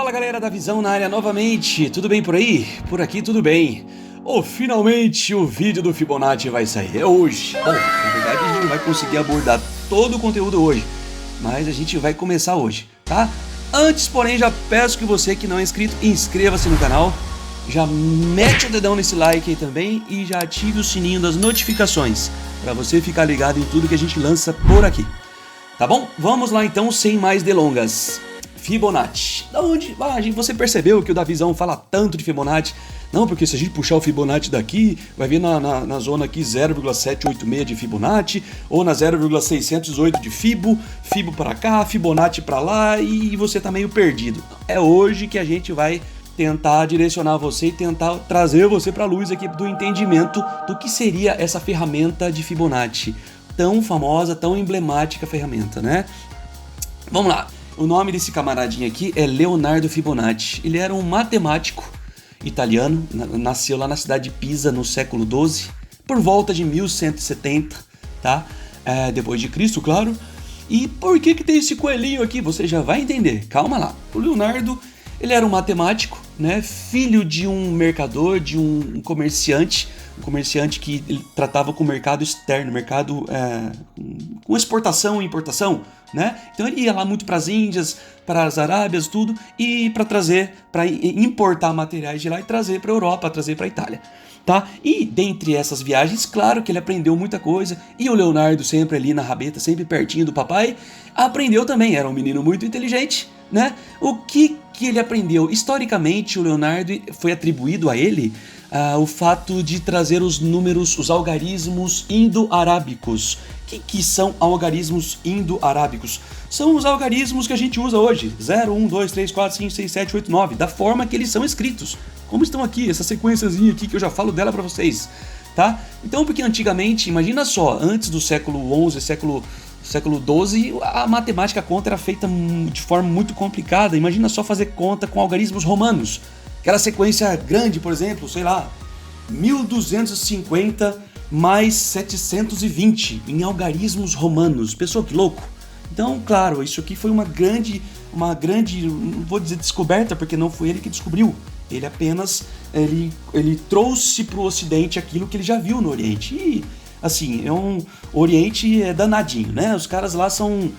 Fala galera da Visão na área novamente, tudo bem por aí? Por aqui tudo bem. Finalmente o vídeo do Fibonacci vai sair, é hoje. Bom, na verdade a gente não vai conseguir abordar todo o conteúdo hoje, mas a gente vai começar hoje, tá? Antes, porém, já peço que você que não é inscrito, inscreva-se no canal, já mete o dedão nesse like aí também e já ative o sininho das notificações, para você ficar ligado em tudo que a gente lança por aqui. Tá bom? Vamos lá então, sem mais delongas. Fibonacci. Da onde? Você percebeu que o Davizão fala tanto de Fibonacci? Não, porque se a gente puxar o Fibonacci daqui, vai vir na zona aqui 0,786 de Fibonacci, ou na 0,608 de Fibo para cá, Fibonacci para lá, e você tá meio perdido. É hoje que a gente vai tentar direcionar você e tentar trazer você para a luz aqui do entendimento do que seria essa ferramenta de Fibonacci. Tão famosa, tão emblemática ferramenta, né? Vamos lá. O nome desse camaradinho aqui é Leonardo Fibonacci. Ele era um matemático italiano, nasceu lá na cidade de Pisa no século XII, por volta de 1170, tá? Depois de Cristo, claro. E por que tem esse coelhinho aqui? Você já vai entender. Calma lá. O Leonardo, ele era um matemático, né? Filho de um mercador, de um comerciante que ele tratava com o mercado externo, mercado com exportação e importação, né? Então ele ia lá muito para as Índias, para as Arábias, tudo, e para importar materiais de lá e trazer para a Europa, trazer para a Itália, tá? E dentre essas viagens, claro que ele aprendeu muita coisa, e o Leonardo sempre ali na rabeta, sempre pertinho do papai, aprendeu também, era um menino muito inteligente, né? O que ele aprendeu? Historicamente, o Leonardo foi atribuído a ele o fato de trazer os números, os algarismos indo-arábicos. O que são algarismos indo-arábicos? São os algarismos que a gente usa hoje, 0, 1, 2, 3, 4, 5, 6, 7, 8, 9, da forma que eles são escritos. Como estão aqui, essa sequenciazinha aqui que eu já falo dela para vocês, tá? Então, porque antigamente, imagina só, antes do século XI, século XII, a matemática conta era feita de forma muito complicada. Imagina só fazer conta com algarismos romanos. Aquela sequência grande, por exemplo, sei lá, 1250 mais 720 em algarismos romanos. Pessoal, que louco! Então, claro, isso aqui foi uma grande, não vou dizer descoberta, porque não foi ele que descobriu. Ele apenas, ele trouxe para o Ocidente aquilo que ele já viu no Oriente. E, assim, o Oriente é danadinho, né? Os caras lá são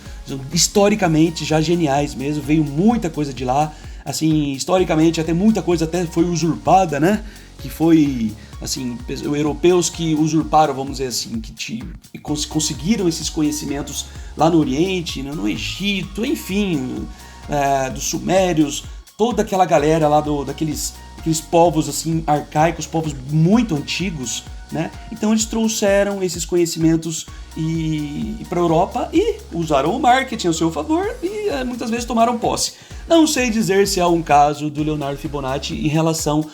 historicamente já geniais mesmo, veio muita coisa de lá. Assim, historicamente, até muita coisa até foi usurpada, né? Que foi, assim, europeus que usurparam, vamos dizer assim, que conseguiram esses conhecimentos lá no Oriente, no Egito, enfim, dos sumérios, toda aquela galera lá daqueles povos, assim, arcaicos, povos muito antigos, né? Então eles trouxeram esses conhecimentos para a Europa e usaram o marketing a seu favor e muitas vezes tomaram posse. Não sei dizer se há um caso do Leonardo Fibonacci em relação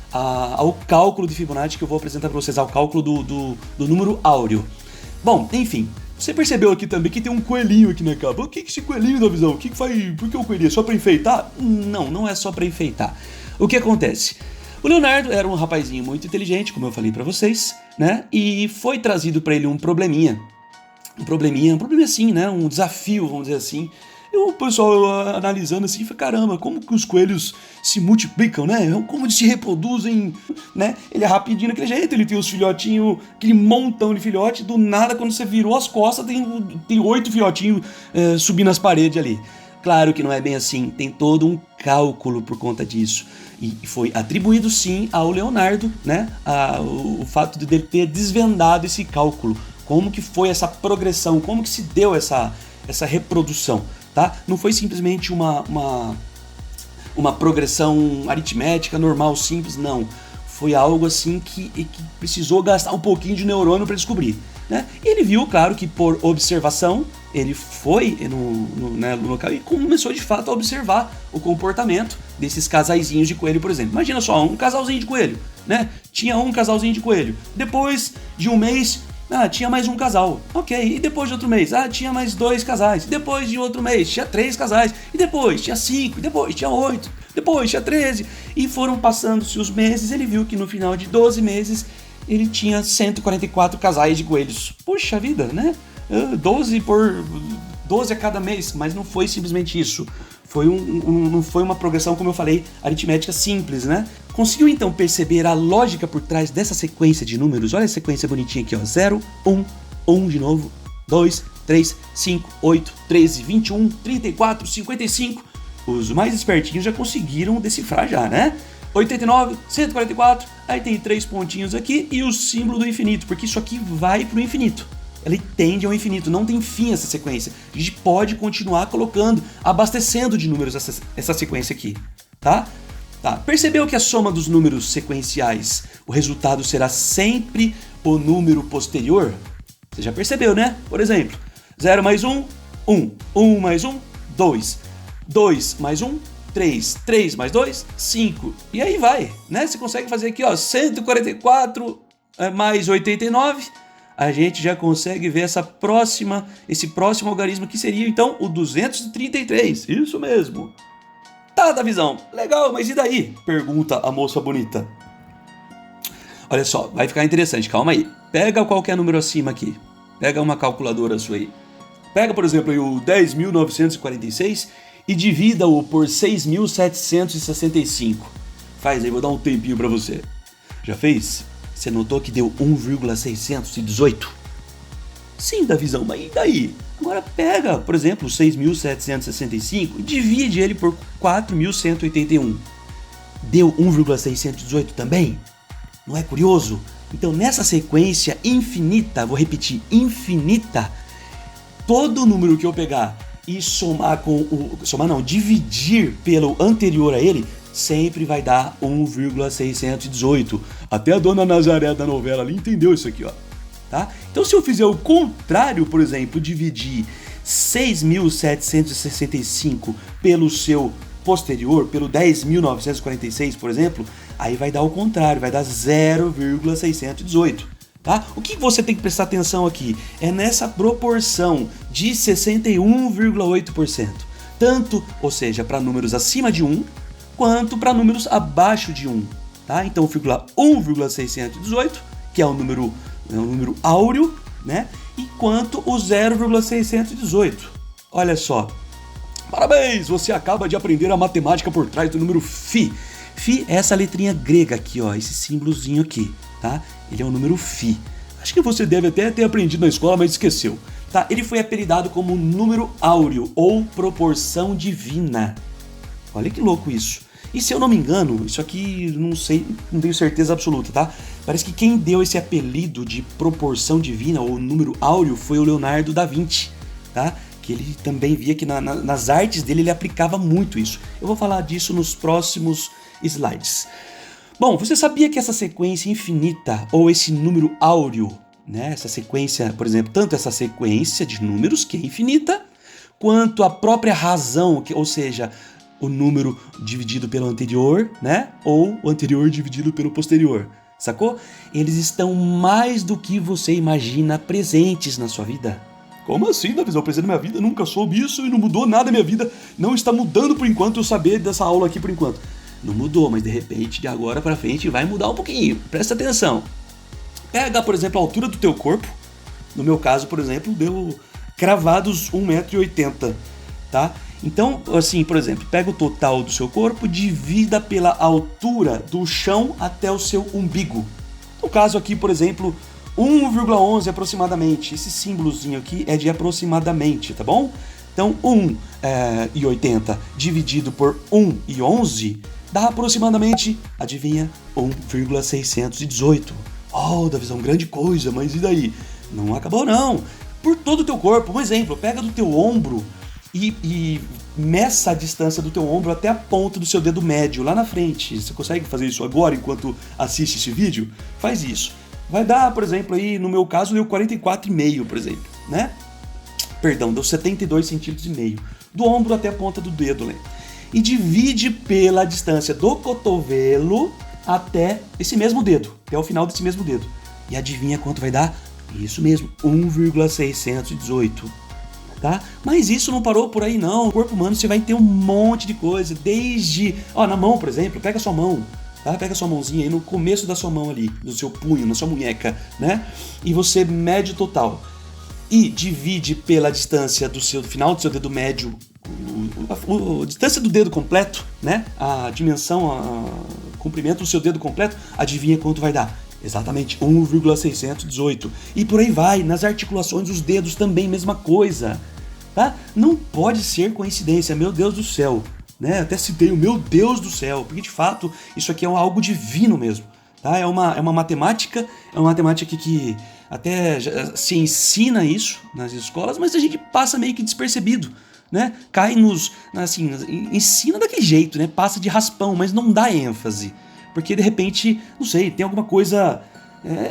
ao cálculo de Fibonacci que eu vou apresentar para vocês, ao cálculo do número áureo. Bom, enfim, você percebeu aqui também que tem um coelhinho aqui na capa. O que é esse coelhinho da visão? Por que o coelhinho? É só para enfeitar? Não é só para enfeitar. O que acontece? O Leonardo era um rapazinho muito inteligente, como eu falei para vocês, né? E foi trazido para ele um probleminha assim, né? Um desafio, vamos dizer assim. E o pessoal analisando assim, caramba, como que os coelhos se multiplicam, né? Como eles se reproduzem, né? Ele é rapidinho daquele jeito, ele tem os filhotinhos, aquele montão de filhote, do nada, quando você virou as costas, tem 8 filhotinhos subindo as paredes ali. Claro que não é bem assim, tem todo um cálculo por conta disso. E foi atribuído sim ao Leonardo, né? O fato de ele ter desvendado esse cálculo. Como que foi essa progressão, como que se deu essa reprodução. Tá? Não foi simplesmente uma progressão aritmética normal, simples, não. Foi algo assim que precisou gastar um pouquinho de neurônio para descobrir, né? E ele viu, claro, que por observação, ele foi no local e começou de fato a observar o comportamento desses casaizinhos de coelho, por exemplo. Imagina só, um casalzinho de coelho, né? Tinha um casalzinho de coelho. Depois de um mês, tinha mais um casal. Ok, e depois de outro mês? Tinha mais 2 casais. E depois de outro mês, tinha 3 casais. E depois tinha 5, e depois tinha 8, depois tinha 13. E foram passando-se os meses, ele viu que no final de 12 meses, ele tinha 144 casais de coelhos. Puxa vida, né? 12 a cada mês, mas não foi simplesmente isso. Não foi uma progressão, como eu falei, aritmética simples, né? Conseguiu então perceber a lógica por trás dessa sequência de números? Olha a sequência bonitinha aqui, ó. 0, 1, 1 de novo, 2, 3, 5, 8, 13, 21, 34, 55. Os mais espertinhos já conseguiram decifrar já, né? 89, 144, aí tem 3 pontinhos aqui e o símbolo do infinito, porque isso aqui vai pro infinito. Ela tende ao infinito, não tem fim essa sequência. A gente pode continuar colocando, abastecendo de números essa sequência aqui, tá? Percebeu que a soma dos números sequenciais, o resultado será sempre o número posterior? Você já percebeu, né? Por exemplo, 0 mais 1, 1. 1 mais 1, 2. 2 mais 1, 3. 3 mais 2, 5. E aí vai, né? Você consegue fazer aqui, ó, 144 mais 89. A gente já consegue ver esse próximo algarismo que seria, então, o 233. Isso mesmo. Tá, Davizão, legal, mas e daí? Pergunta a moça bonita. Olha só, vai ficar interessante, calma aí. Pega qualquer número acima aqui. Pega uma calculadora sua aí. Pega, por exemplo, aí o 10.946 e divida-o por 6.765. Faz aí, vou dar um tempinho pra você. Já fez? Você notou que deu 1,618? Sim, Davizão, mas e daí? Agora pega, por exemplo, 6.765 e divide ele por 4.181. Deu 1,618 também? Não é curioso? Então, nessa sequência infinita, vou repetir, infinita, todo número que eu pegar e dividir pelo anterior a ele, sempre vai dar 1,618. Até a dona Nazaré da novela ali entendeu isso aqui, ó. Tá? Então, se eu fizer o contrário, por exemplo, dividir 6.765 pelo seu posterior, pelo 10.946, por exemplo, aí vai dar o contrário, vai dar 0,618. Tá? O que você tem que prestar atenção aqui é nessa proporção de 61,8%. Tanto, ou seja, para números acima de 1, quanto para números abaixo de 1. Tá? Então, 1,618, que é um número áureo, né? E quanto o 0,618. Olha só. Parabéns, você acaba de aprender a matemática por trás do número φ. Φ é essa letrinha grega aqui, ó, esse símbolozinho aqui, tá? Ele é o número φ. Acho que você deve até ter aprendido na escola, mas esqueceu. Tá? Ele foi apelidado como número áureo ou proporção divina. Olha que louco isso. E se eu não me engano, isso aqui não sei, não tenho certeza absoluta, tá? Parece que quem deu esse apelido de proporção divina ou número áureo foi o Leonardo da Vinci, tá? Que ele também via que nas artes dele ele aplicava muito isso. Eu vou falar disso nos próximos slides. Bom, você sabia que essa sequência infinita ou esse número áureo, né? Essa sequência, por exemplo, tanto essa sequência de números que é infinita, quanto a própria razão, ou seja, o número dividido pelo anterior, né? Ou o anterior dividido pelo posterior, sacou? Eles estão mais do que você imagina presentes na sua vida. Como assim, Davizão? Presente na minha vida? Nunca soube isso e não mudou nada na minha vida. Não está mudando por enquanto eu saber dessa aula aqui por enquanto. Não mudou, mas de repente, de agora pra frente, vai mudar um pouquinho. Presta atenção. Pega, por exemplo, a altura do teu corpo. No meu caso, por exemplo, deu cravados 1,80 m, tá? Então, assim, por exemplo, pega o total do seu corpo, divida pela altura do chão até o seu umbigo. No caso aqui, por exemplo, 1,11 aproximadamente. Esse símbolozinho aqui é de aproximadamente, tá bom? Então, 1,80 dividido por 1,11 dá aproximadamente, adivinha, 1,618. Oh, Davizão, grande coisa, mas e daí? Não acabou não. Por todo o teu corpo, um exemplo, pega do teu ombro e meça a distância do teu ombro até a ponta do seu dedo médio, lá na frente. Você consegue fazer isso agora, enquanto assiste esse vídeo? Faz isso. Vai dar, por exemplo, aí, no meu caso, deu 44,5, por exemplo, né? Perdão, deu 72 centímetros e meio. Do ombro até a ponta do dedo, né? E divide pela distância do cotovelo até esse mesmo dedo, até o final desse mesmo dedo. E adivinha quanto vai dar? Isso mesmo, 1,618. Tá? Mas isso não parou por aí não. No corpo humano você vai ter um monte de coisa, desde... na mão, por exemplo, pega a sua mão, tá? Pega a sua mãozinha aí no começo da sua mão ali, no seu punho, na sua munheca, né? E você mede o total. E divide pela distância do final do seu dedo médio, a distância do dedo completo, né? A dimensão, o comprimento do seu dedo completo, adivinha quanto vai dar? Exatamente, 1,618. E por aí vai, nas articulações dos dedos também, mesma coisa, tá? Não pode ser coincidência, meu Deus do céu, né? Até citei o meu Deus do céu, porque de fato isso aqui é algo divino mesmo, tá? É uma matemática que até se ensina isso nas escolas, mas a gente passa meio que despercebido, né? Cai assim, ensina daquele jeito, né? Passa de raspão, mas não dá ênfase. Porque de repente, não sei, tem alguma coisa...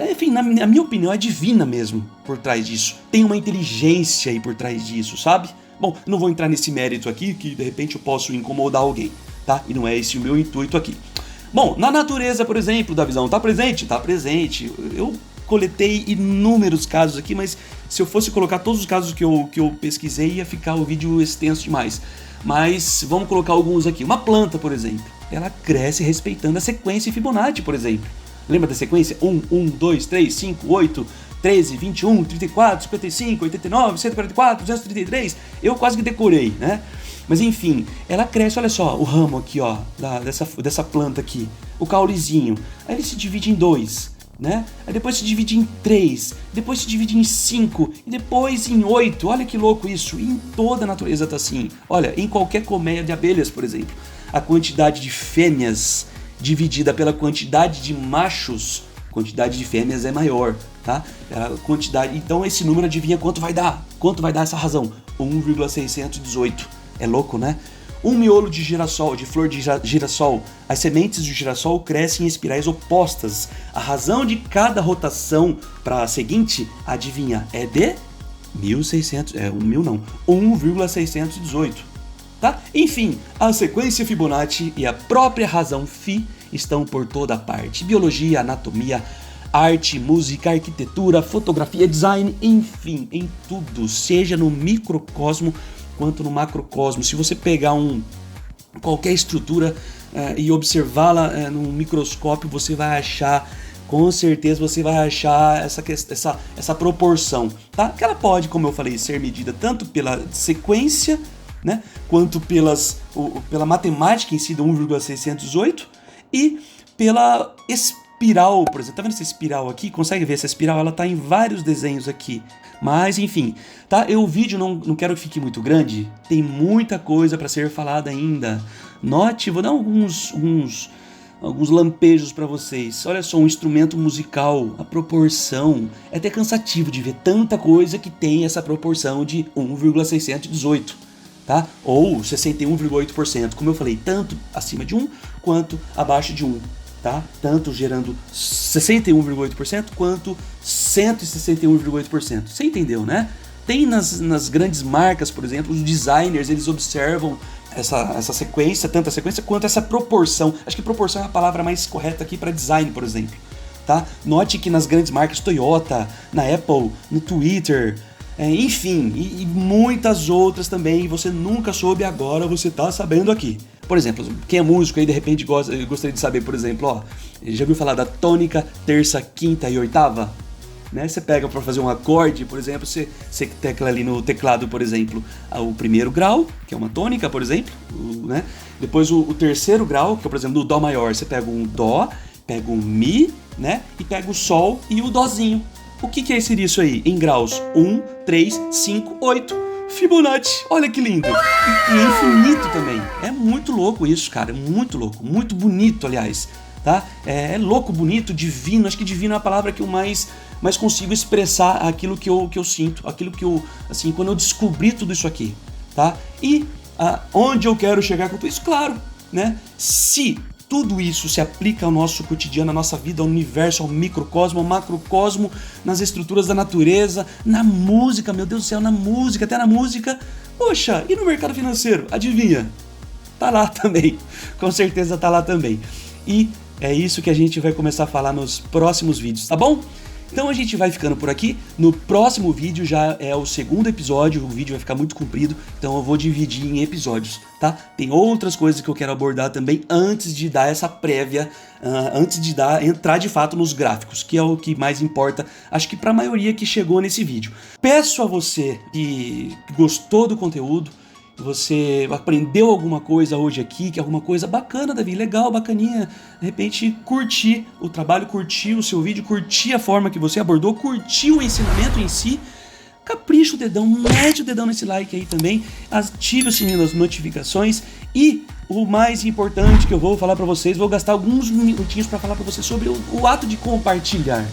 enfim, na minha opinião, é divina mesmo por trás disso. Tem uma inteligência aí por trás disso, sabe? Bom, não vou entrar nesse mérito aqui, que de repente eu posso incomodar alguém, tá? E não é esse o meu intuito aqui. Bom, na natureza, por exemplo, da visão, tá presente? Tá presente. Eu coletei inúmeros casos aqui, mas se eu fosse colocar todos os casos que eu pesquisei, ia ficar o vídeo extenso demais. Mas vamos colocar alguns aqui. Uma planta, por exemplo, ela cresce respeitando a sequência Fibonacci, por exemplo. Lembra da sequência? 1, 2, 3, 5, 8, 13, 21, 34, 55, 89, 144, 233. Eu quase que decorei, né? Mas enfim, ela cresce, olha só, o ramo aqui, ó, dessa planta aqui, o caulezinho. Aí ele se divide em 2, né? Aí depois se divide em 3, depois se divide em 5 e depois em 8. Olha que louco isso. E em toda a natureza tá assim. Olha, em qualquer colmeia de abelhas, por exemplo, a quantidade de fêmeas dividida pela quantidade de machos, a quantidade de fêmeas é maior, tá? A quantidade, então esse número adivinha quanto vai dar? Quanto vai dar essa razão? 1,618. É louco, né? Um miolo de girassol, de flor de girassol, as sementes do girassol crescem em espirais opostas. A razão de cada rotação para a seguinte, adivinha, é de 1,618, tá? Enfim, a sequência Fibonacci e a própria razão Fi estão por toda parte. Biologia, anatomia, arte, música, arquitetura, fotografia, design, enfim, em tudo, seja no microcosmo quanto no macrocosmo. Se você pegar qualquer estrutura e observá-la num microscópio, você vai achar, com certeza você vai achar essa proporção, tá? Que ela pode, como eu falei, ser medida tanto pela sequência, né, quanto pela matemática em si do 1,618 e pela espiral, por exemplo. Tá vendo essa espiral aqui? Consegue ver essa espiral? Ela tá em vários desenhos aqui. Mas enfim, tá? O vídeo não quero que fique muito grande. Tem muita coisa para ser falada ainda. Note, vou dar alguns lampejos para vocês. Olha só, um instrumento musical, a proporção. É até cansativo de ver tanta coisa que tem essa proporção de 1,618, tá? Ou 61,8%. Como eu falei, tanto acima de 1 quanto abaixo de 1. Tá? Tanto gerando 61,8% quanto 161,8%. Você entendeu, né? Tem nas grandes marcas, por exemplo, os designers, eles observam essa sequência, tanto a sequência quanto essa proporção. Acho que proporção é a palavra mais correta aqui para design, por exemplo. Tá? Note que nas grandes marcas, Toyota, na Apple, no Twitter, enfim, e muitas outras também, você nunca soube, agora você tá sabendo aqui. Por exemplo, quem é músico aí de repente gostaria de saber, por exemplo, ó, já ouviu falar da tônica, terça, quinta e oitava? Né? Você pega para fazer um acorde, por exemplo, você tecla ali no teclado, por exemplo, o primeiro grau, que é uma tônica, por exemplo, né? Depois o terceiro grau, que é, por exemplo, no dó maior, você pega um dó, pega um mi, né? E pega o sol e o dózinho. O que seria isso aí? Em graus 1, 3, 5, 8. Fibonacci, olha que lindo. E infinito também. É muito louco isso, cara. É muito louco. Muito bonito, aliás. Tá? É louco, bonito, divino. Acho que divino é a palavra que eu mais consigo expressar aquilo que eu sinto. Aquilo que eu, assim, quando eu descobri tudo isso aqui. Tá? E onde eu quero chegar com tudo isso? Claro, né? Se tudo isso se aplica ao nosso cotidiano, à nossa vida, ao universo, ao microcosmo, ao macrocosmo, nas estruturas da natureza, na música, meu Deus do céu, na música, até na música. Poxa, e no mercado financeiro? Adivinha? Tá lá também, com certeza tá lá também. E é isso que a gente vai começar a falar nos próximos vídeos, tá bom? Então a gente vai ficando por aqui. No próximo vídeo já é o segundo episódio, o vídeo vai ficar muito comprido, então eu vou dividir em episódios, tá? Tem outras coisas que eu quero abordar também antes de dar essa prévia, antes de entrar de fato nos gráficos, que é o que mais importa, acho que para a maioria que chegou nesse vídeo. Peço a você que gostou do conteúdo, você aprendeu alguma coisa hoje aqui, que é alguma coisa bacana, Davi, legal, bacaninha. De repente, curtir o trabalho, curtir o seu vídeo, curtir a forma que você abordou, curtir o ensinamento em si. Capricha o dedão, mete o dedão nesse like aí também, ative o sininho das notificações e o mais importante que eu vou falar pra vocês, vou gastar alguns minutinhos pra falar pra vocês sobre o ato de compartilhar.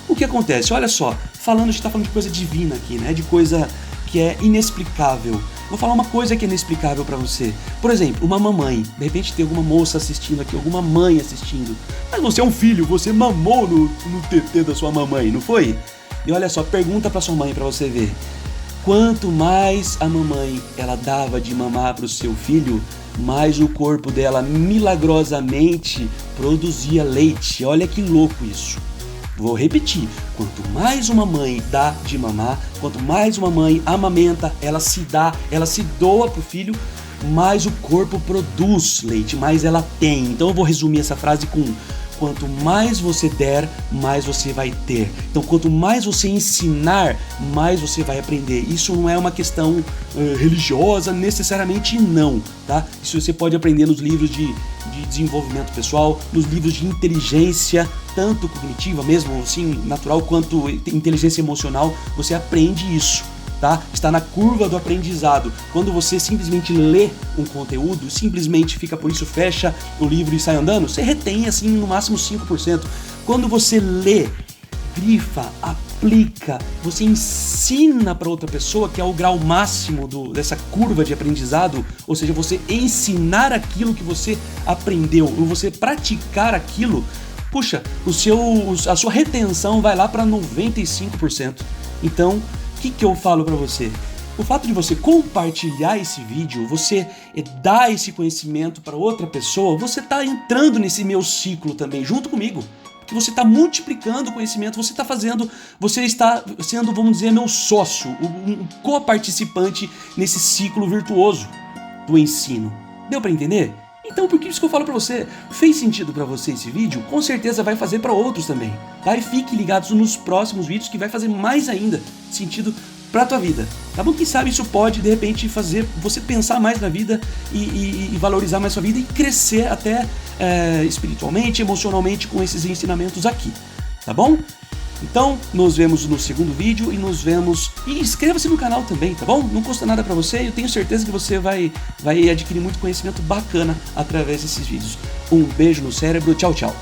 O que acontece? Olha só, a gente tá falando de coisa divina aqui, né? De coisa que é inexplicável. Vou falar uma coisa que é inexplicável pra você. Por exemplo, uma mamãe. De repente tem alguma moça assistindo aqui, alguma mãe assistindo. Mas você é um filho, você mamou no TT da sua mamãe, não foi? E olha só, pergunta pra sua mãe pra você ver. Quanto mais a mamãe ela dava de mamar pro seu filho, mais o corpo dela milagrosamente produzia leite. Olha que louco isso. Vou repetir, quanto mais uma mãe dá de mamar, quanto mais uma mãe amamenta, ela se doa pro filho, mais o corpo produz leite, mais ela tem. Então eu vou resumir essa frase com: quanto mais você der, mais você vai ter. Então, quanto mais você ensinar, mais você vai aprender. Isso não é uma questão religiosa, necessariamente não, tá? Isso você pode aprender nos livros de desenvolvimento pessoal, nos livros de inteligência, tanto cognitiva mesmo, assim, natural, quanto inteligência emocional. Você aprende isso. Tá? Está na curva do aprendizado. Quando você simplesmente lê um conteúdo, simplesmente fica por isso, fecha o livro e sai andando, você retém assim no máximo 5%. Quando você lê, grifa, aplica, você ensina para outra pessoa, que é o grau máximo dessa curva de aprendizado, ou seja, você ensinar aquilo que você aprendeu, ou você praticar aquilo, puxa, a sua retenção vai lá para 95%. Então, o que eu falo pra você? O fato de você compartilhar esse vídeo, você dar esse conhecimento para outra pessoa, você tá entrando nesse meu ciclo também, junto comigo. Porque você tá multiplicando o conhecimento, você está sendo, vamos dizer, meu sócio, um co-participante nesse ciclo virtuoso do ensino. Deu pra entender? Então, por que isso que eu falo pra você? Fez sentido pra você esse vídeo? Com certeza vai fazer pra outros também, tá? E fique ligados nos próximos vídeos que vai fazer mais ainda sentido pra tua vida, tá bom? Quem sabe isso pode, de repente, fazer você pensar mais na vida e valorizar mais sua vida e crescer até espiritualmente, emocionalmente com esses ensinamentos aqui, tá bom? Então, nos vemos no segundo vídeo e inscreva-se no canal também, tá bom? Não custa nada pra você e eu tenho certeza que você vai adquirir muito conhecimento bacana através desses vídeos. Um beijo no cérebro, tchau, tchau!